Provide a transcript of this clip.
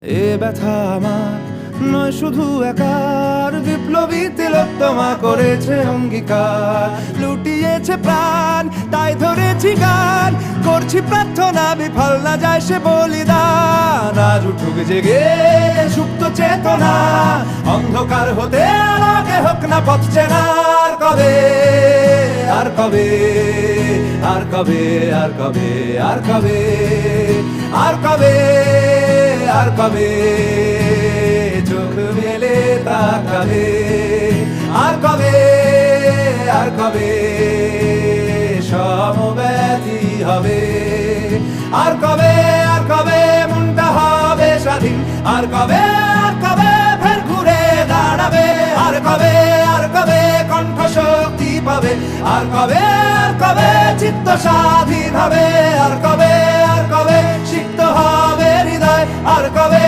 এ ব্যথা আমার নয় শুধু একার, বিপ্লবী তিলোত্তমা করেছে অঙ্গীকার। লুটিয়েছে প্রাণ তাই ধরেছি গান, করছি প্রার্থনা বিফল না যায় সে বলিদান। আজ উঠুক জেগে সুপ্ত চেতনা, অন্ধকার হতে আলোকে হোক না পথ চেনা। আর কবে, আর কবে, আর কবে, আর কবে, আর কবে, আর কবে, আর কবে চোখ মেলে তাকাবে। আর কবে, আর কবে সমব্যথী হবে। আর কবে, আর কবে মনটা হবে স্বাধীন। আর কবে, আর কবে ফের ঘুরে দাঁড়াবে। আর কবে, আর কবে কণ্ঠ শক্তি পাবে। আর কবে, আর কবে চিত্ত স্বাধীন হবে। আর কবে, আর কবে সিক্ত হবে হৃদয়। আর কবে